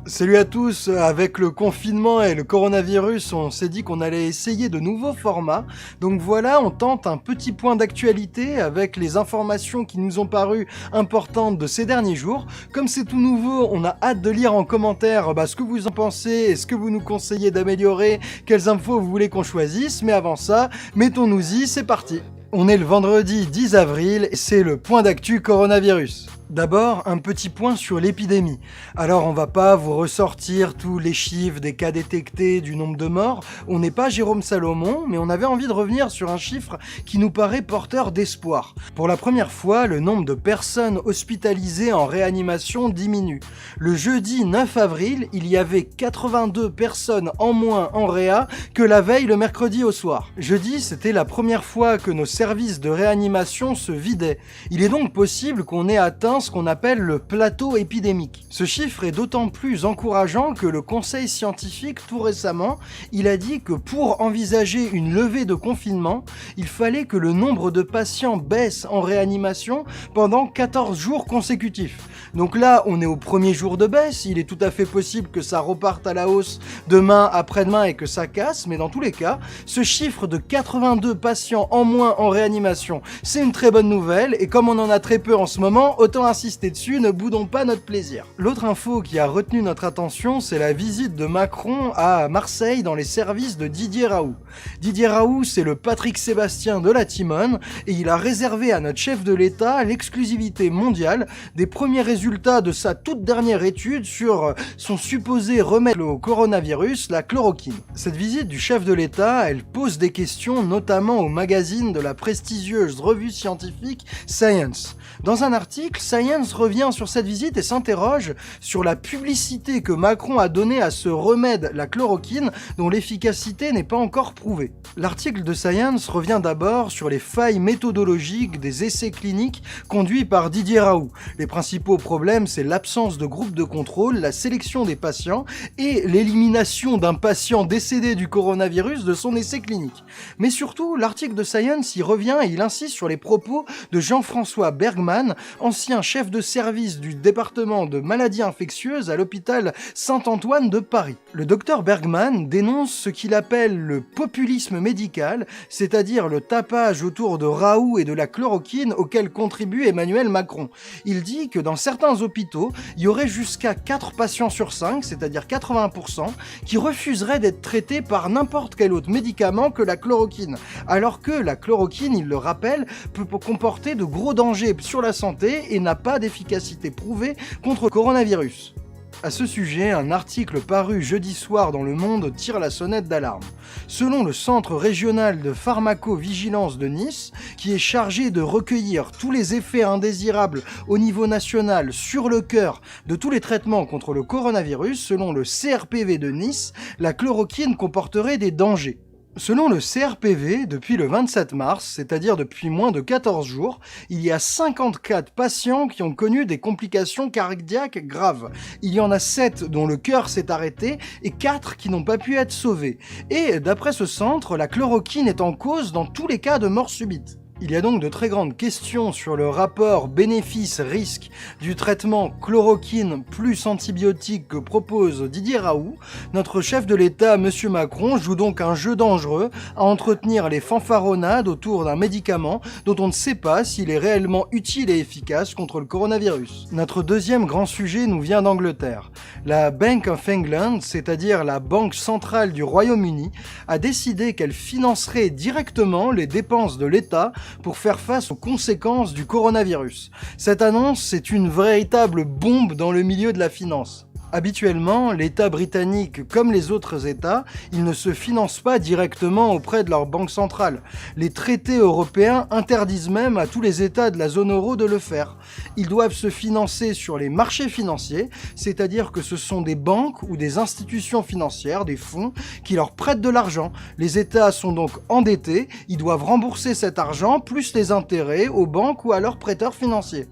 Salut à tous, avec le confinement et le coronavirus, on s'est dit qu'on allait essayer de nouveaux formats. Donc voilà, on tente un petit point d'actualité avec les informations qui nous ont paru importantes de ces derniers jours. Comme c'est tout nouveau, on a hâte de lire en commentaire ce que vous en pensez et ce que vous nous conseillez d'améliorer, quelles infos vous voulez qu'on choisisse. Mais avant ça, mettons-nous-y, c'est parti. On est le vendredi 10 avril et c'est le point d'actu coronavirus. D'abord, un petit point sur l'épidémie. Alors, on va pas vous ressortir tous les chiffres des cas détectés, du nombre de morts. On n'est pas Jérôme Salomon, mais on avait envie de revenir sur un chiffre qui nous paraît porteur d'espoir. Pour la première fois, le nombre de personnes hospitalisées en réanimation diminue. Le jeudi 9 avril, il y avait 82 personnes en moins en réa que la veille le mercredi au soir. Jeudi, c'était la première fois que nos services de réanimation se vidaient. Il est donc possible qu'on ait atteint ce qu'on appelle le plateau épidémique. Ce chiffre est d'autant plus encourageant que le conseil scientifique, tout récemment, il a dit que pour envisager une levée de confinement, il fallait que le nombre de patients baisse en réanimation pendant 14 jours consécutifs. Donc là, on est au premier jour de baisse, il est tout à fait possible que ça reparte à la hausse demain, après-demain et que ça casse, mais dans tous les cas, ce chiffre de 82 patients en moins en réanimation, c'est une très bonne nouvelle, et comme on en a très peu en ce moment, autant insister dessus, ne boudons pas notre plaisir. L'autre info qui a retenu notre attention, c'est la visite de Macron à Marseille dans les services de Didier Raoult. Didier Raoult, c'est le Patrick Sébastien de la Timone, et il a réservé à notre chef de l'État l'exclusivité mondiale des premiers résultats de sa toute dernière étude sur son supposé remède au coronavirus, la chloroquine. Cette visite du chef de l'État, elle pose des questions notamment au magazine de la prestigieuse revue scientifique Science. Dans un article, Science revient sur cette visite et s'interroge sur la publicité que Macron a donnée à ce remède, la chloroquine, dont l'efficacité n'est pas encore prouvée. L'article de Science revient d'abord sur les failles méthodologiques des essais cliniques conduits par Didier Raoult. Les principaux problèmes, c'est l'absence de groupe de contrôle, la sélection des patients et l'élimination d'un patient décédé du coronavirus de son essai clinique. Mais surtout, l'article de Science y revient et il insiste sur les propos de Jean-François Bergmann, ancien chef de service du département de maladies infectieuses à l'hôpital Saint-Antoine de Paris. Le docteur Bergmann dénonce ce qu'il appelle le populisme médical, c'est-à-dire le tapage autour de Raoult et de la chloroquine auquel contribue Emmanuel Macron. Il dit que dans certains hôpitaux, il y aurait jusqu'à 4 patients sur 5, c'est-à-dire 80%, qui refuseraient d'être traités par n'importe quel autre médicament que la chloroquine, alors que la chloroquine, il le rappelle, peut comporter de gros dangers sur la santé et n'a pas d'efficacité prouvée contre le coronavirus. À ce sujet, un article paru jeudi soir dans Le Monde tire la sonnette d'alarme. Selon le Centre régional de pharmacovigilance de Nice, qui est chargé de recueillir tous les effets indésirables au niveau national sur le cœur de tous les traitements contre le coronavirus, selon le CRPV de Nice, la chloroquine comporterait des dangers. Selon le CRPV, depuis le 27 mars, c'est-à-dire depuis moins de 14 jours, il y a 54 patients qui ont connu des complications cardiaques graves. Il y en a 7 dont le cœur s'est arrêté et 4 qui n'ont pas pu être sauvés. Et d'après ce centre, la chloroquine est en cause dans tous les cas de mort subite. Il y a donc de très grandes questions sur le rapport bénéfice-risque du traitement chloroquine plus antibiotique que propose Didier Raoult. Notre chef de l'État, M. Macron, joue donc un jeu dangereux à entretenir les fanfaronnades autour d'un médicament dont on ne sait pas s'il est réellement utile et efficace contre le coronavirus. Notre deuxième grand sujet nous vient d'Angleterre. La Bank of England, c'est-à-dire la Banque centrale du Royaume-Uni, a décidé qu'elle financerait directement les dépenses de l'État pour faire face aux conséquences du coronavirus. Cette annonce, c'est une véritable bombe dans le milieu de la finance. Habituellement, l'État britannique, comme les autres États, ils ne se financent pas directement auprès de leur banque centrale. Les traités européens interdisent même à tous les États de la zone euro de le faire. Ils doivent se financer sur les marchés financiers, c'est-à-dire que ce sont des banques ou des institutions financières, des fonds, qui leur prêtent de l'argent. Les États sont donc endettés, ils doivent rembourser cet argent plus les intérêts aux banques ou à leurs prêteurs financiers.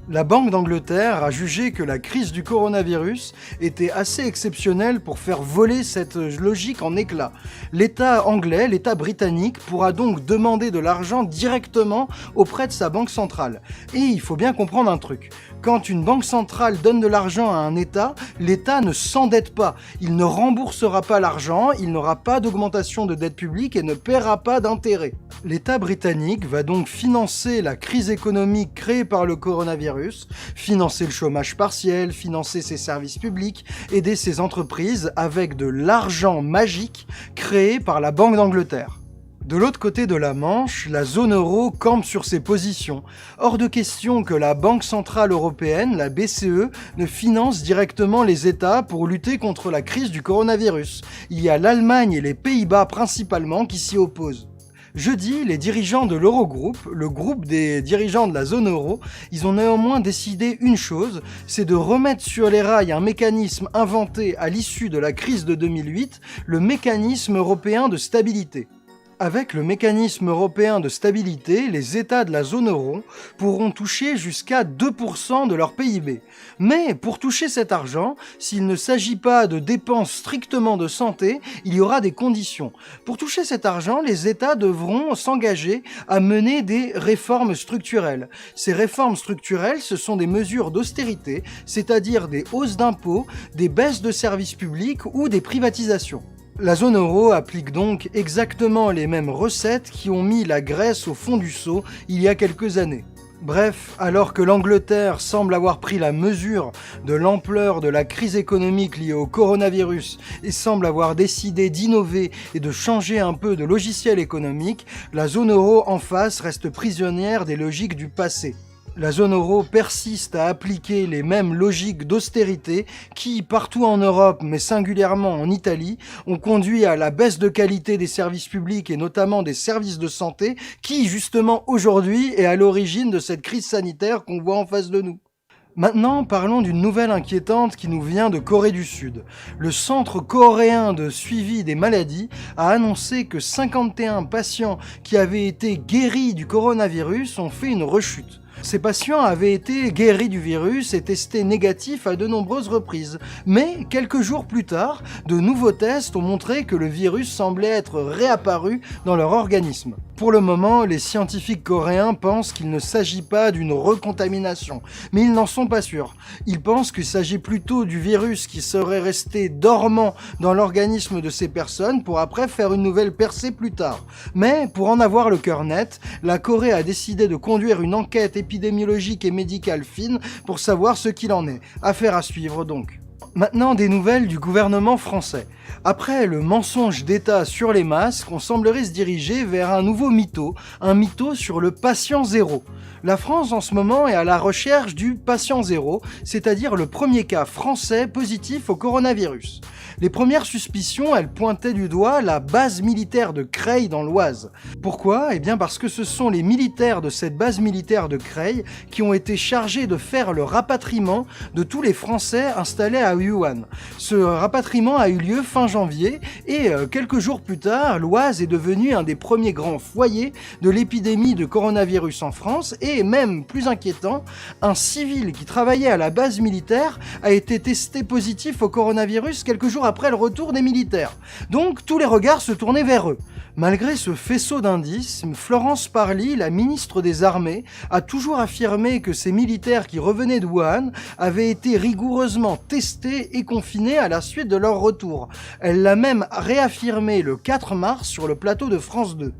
La Banque d'Angleterre a jugé que la crise du coronavirus était assez exceptionnelle pour faire voler cette logique en éclats. L'État anglais, l'État britannique, pourra donc demander de l'argent directement auprès de sa banque centrale. Et il faut bien comprendre un truc. Quand une banque centrale donne de l'argent à un État, l'État ne s'endette pas. Il ne remboursera pas l'argent, il n'aura pas d'augmentation de dette publique et ne paiera pas d'intérêt. L'État britannique va donc financer la crise économique créée par le coronavirus, financer le chômage partiel, financer ses services publics, aider ses entreprises avec de l'argent magique créé par la Banque d'Angleterre. De l'autre côté de la Manche, la zone euro campe sur ses positions. Hors de question que la Banque Centrale Européenne, la BCE, ne finance directement les États pour lutter contre la crise du coronavirus. Il y a l'Allemagne et les Pays-Bas principalement qui s'y opposent. Jeudi, les dirigeants de l'Eurogroupe, le groupe des dirigeants de la zone euro, ils ont néanmoins décidé une chose, c'est de remettre sur les rails un mécanisme inventé à l'issue de la crise de 2008, le mécanisme européen de stabilité. Avec le mécanisme européen de stabilité, les États de la zone euro pourront toucher jusqu'à 2% de leur PIB. Mais pour toucher cet argent, s'il ne s'agit pas de dépenses strictement de santé, il y aura des conditions. Pour toucher cet argent, les États devront s'engager à mener des réformes structurelles. Ces réformes structurelles, ce sont des mesures d'austérité, c'est-à-dire des hausses d'impôts, des baisses de services publics ou des privatisations. La zone euro applique donc exactement les mêmes recettes qui ont mis la Grèce au fond du seau il y a quelques années. Bref, alors que l'Angleterre semble avoir pris la mesure de l'ampleur de la crise économique liée au coronavirus et semble avoir décidé d'innover et de changer un peu de logiciel économique, la zone euro en face reste prisonnière des logiques du passé. La zone euro persiste à appliquer les mêmes logiques d'austérité qui, partout en Europe, mais singulièrement en Italie, ont conduit à la baisse de qualité des services publics et notamment des services de santé qui, justement aujourd'hui, est à l'origine de cette crise sanitaire qu'on voit en face de nous. Maintenant, parlons d'une nouvelle inquiétante qui nous vient de Corée du Sud. Le Centre coréen de suivi des maladies a annoncé que 51 patients qui avaient été guéris du coronavirus ont fait une rechute. Ces patients avaient été guéris du virus et testés négatifs à de nombreuses reprises. Mais quelques jours plus tard, de nouveaux tests ont montré que le virus semblait être réapparu dans leur organisme. Pour le moment, les scientifiques coréens pensent qu'il ne s'agit pas d'une recontamination, mais ils n'en sont pas sûrs. Ils pensent qu'il s'agit plutôt du virus qui serait resté dormant dans l'organisme de ces personnes pour après faire une nouvelle percée plus tard. Mais pour en avoir le cœur net, la Corée a décidé de conduire une enquête épidémiologique et médicale fine pour savoir ce qu'il en est. Affaire à suivre donc. Maintenant, des nouvelles du gouvernement français. Après le mensonge d'État sur les masques, on semblerait se diriger vers un nouveau un mytho sur le patient zéro. La France en ce moment est à la recherche du patient zéro, c'est-à-dire le premier cas français positif au coronavirus. Les premières suspicions, elles pointaient du doigt la base militaire de Creil dans l'Oise. Pourquoi ? Eh bien parce que ce sont les militaires de cette base militaire de Creil qui ont été chargés de faire le rapatriement de tous les Français installés à Wuhan. Ce rapatriement a eu lieu fin janvier et quelques jours plus tard, l'Oise est devenue un des premiers grands foyers de l'épidémie de coronavirus en France et même plus inquiétant, un civil qui travaillait à la base militaire a été testé positif au coronavirus quelques jours après le retour des militaires. Donc tous les regards se tournaient vers eux. Malgré ce faisceau d'indices, Florence Parly, la ministre des Armées, a toujours affirmé que ces militaires qui revenaient de Wuhan avaient été rigoureusement testés et confinés à la suite de leur retour. Elle l'a même réaffirmé le 4 mars sur le plateau de France 2.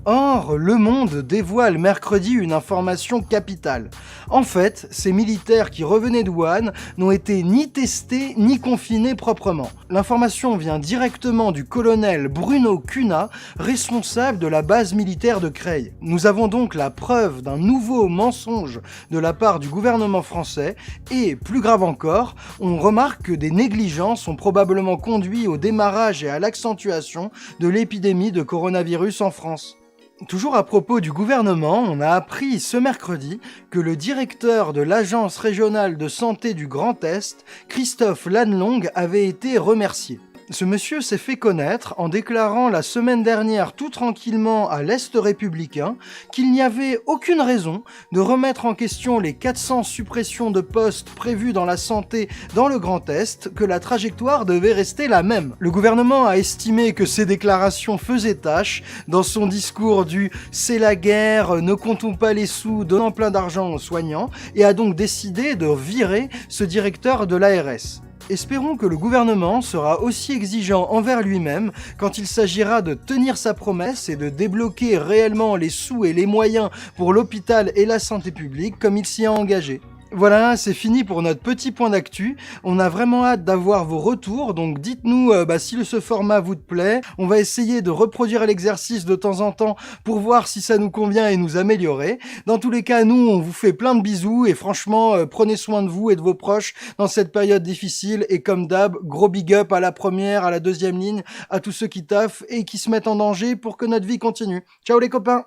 Or, Le Monde dévoile mercredi une information capitale. En fait, ces militaires qui revenaient de Wuhan n'ont été ni testés ni confinés proprement. L'information vient directement du colonel Bruno Cunha, responsable de la base militaire de Creil. Nous avons donc la preuve d'un nouveau mensonge de la part du gouvernement français et, plus grave encore, on remarque que des négligences ont probablement conduit au démarrage et à l'accentuation de l'épidémie de coronavirus en France. Toujours à propos du gouvernement, on a appris ce mercredi que le directeur de l'Agence régionale de santé du Grand Est, Christophe Lannelongue, avait été remercié. Ce monsieur s'est fait connaître en déclarant la semaine dernière tout tranquillement à l'Est républicain qu'il n'y avait aucune raison de remettre en question les 400 suppressions de postes prévues dans la santé dans le Grand Est, que la trajectoire devait rester la même. Le gouvernement a estimé que ces déclarations faisaient tâche dans son discours du « c'est la guerre, ne comptons pas les sous, donnant plein d'argent aux soignants » et a donc décidé de virer ce directeur de l'ARS. Espérons que le gouvernement sera aussi exigeant envers lui-même quand il s'agira de tenir sa promesse et de débloquer réellement les sous et les moyens pour l'hôpital et la santé publique comme il s'y a engagé. Voilà, c'est fini pour notre petit point d'actu. On a vraiment hâte d'avoir vos retours, donc dites-nous si ce format vous plaît. On va essayer de reproduire l'exercice de temps en temps pour voir si ça nous convient et nous améliorer. Dans tous les cas, nous, on vous fait plein de bisous et franchement, prenez soin de vous et de vos proches dans cette période difficile. Et comme d'hab, gros big up à la première, à la deuxième ligne, à tous ceux qui taffent et qui se mettent en danger pour que notre vie continue. Ciao les copains!